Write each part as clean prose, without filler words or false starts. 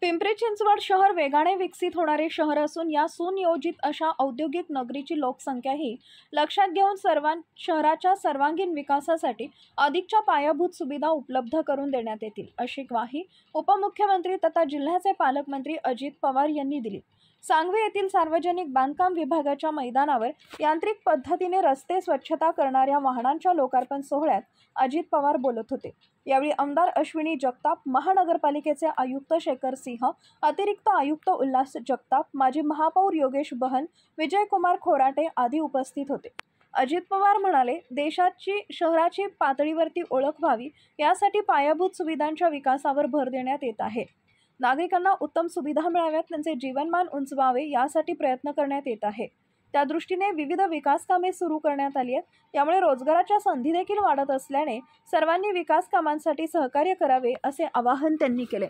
पिंपरी चिंचवड शहर वेगाने विकसित होणारे शहर असून या सुनियोजित अशा औद्योगिक नगरीची लोकसंख्याही लक्षात घेऊन शहराच्या सर्वांगीण विकासासाठी अधिकच्या पायाभूत सुविधा उपलब्ध करून देण्यात येतील अशी ग्वाही उपमुख्यमंत्री तथा जिल्ह्याचे पालकमंत्री अजित पवार यांनी दिली। सांगवी येथील सार्वजनिक बांधकाम विभागाच्या मैदानावर यांत्रिक पद्धतीने रस्ते स्वच्छता करणाऱ्या वाहनांच्या लोकार्पण सोहळ्यात अजित पवार बोलत होते। यावेळी आमदार अश्विनी जगताप, महानगरपालिकेचे आयुक्त शेखर सिंह, अतिरिक्त आयुक्त उल्हास जगताप, माजी महापौर योगेश बहन, विजयकुमार खोराटे आदी उपस्थित होते। अजित पवार म्हणाले, देशाची शहराची पातळीवरती ओळख व्हावी यासाठी पायाभूत सुविधांच्या विकासावर भर देण्यात येत आहे। नागरिकांना उत्तम सुविधा मिळाव्यात, त्यांचे जीवनमान उंचवावे यासाठी प्रयत्न करण्यात येत आहे। त्या दृष्टीने विविध विकास कामे सुरू करण्यात आली आहेत। यामुळे रोजगाराच्या संधी देखील वाढत असल्याने सर्वांनी विकास कामांसाठी सहकार्य करावे असे आवाहन त्यांनी केले।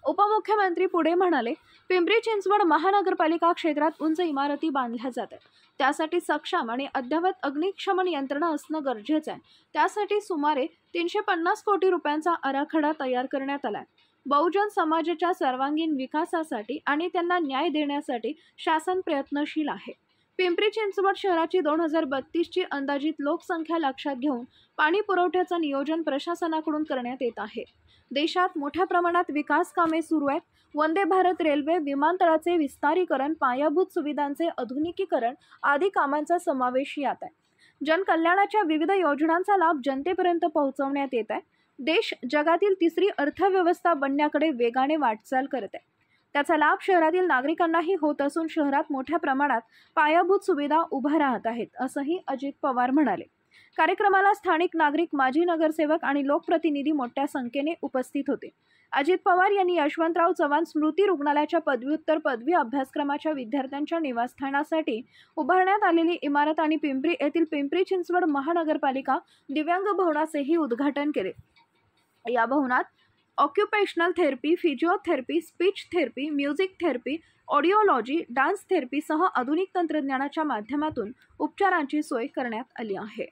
उपमुख्यमंत्री पुढे म्हणाले, पिंपरी चिंचवड महानगरपालिका क्षेत्रात उंच इमारती बांधल्या जातात। त्यासाठी सक्षम आणि अद्ययावत अग्निशमन यंत्रणा असणं गरजेचं आहे। त्यासाठी सुमारे 350 कोटी रुपयांचा आराखडा तयार करण्यात आला आहे। बहुजन समाजाच्या सर्वांगीण विकासासाठी आणि त्यांना न्याय देण्यासाठी शासन प्रयत्नशील आहे। पिंपरी चिंचवड शहराची 2032 ची अंदाजित लोकसंख्या लक्षात घेऊन पाणी पुरवठ्याचं नियोजन प्रशासनाकडून करण्यात येत आहे। देशात मोठ्या प्रमाणात विकास कामे सुरू आहेत। वंदे भारत रेल्वे, विमानतळाचे विस्तारीकरण, पायाभूत सुविधांचे आधुनिकीकरण आदी कामांचा समावेश यात आहे। जनकल्याणाच्या विविध योजनांचा लाभ जनतेपर्यंत पोहोचवण्यात येत आहे। देश जगातील तिसरी अर्थव्यवस्था बनण्याकडे वेगाने वाटचाल करत आहे। त्याचा लाभ शहरातील नागरिकांनाही होत असून शहरात मोठ्या प्रमाणात पायाभूत सुविधा उभ्या राहत आहेत असंही अजित पवार म्हणाले। कार्यक्रमाला स्थानिक नागरिक, माजी नगरसेवक आणि लोकप्रतिनिधी मोठ्या संख्येने उपस्थित होते। अजित पवार यांनी यशवंतराव चव्हाण स्मृती रुग्णालयाच्या पदव्युत्तर पदवी अभ्यासक्रमाच्या विद्यार्थ्यांच्या निवासस्थानासाठी उभारण्यात आलेली इमारत आणि पिंपरी येथील पिंपरी चिंचवड महानगरपालिका दिव्यांग भवनाचेही उद्घाटन केले। या भवनात occupational therapy, physiotherapy, speech therapy, music therapy, audiology, dance therapy सह आधुनिक तंत्रज्ञानाच्या माध्यमातून उपचारांची सोय करण्यात आली आहे।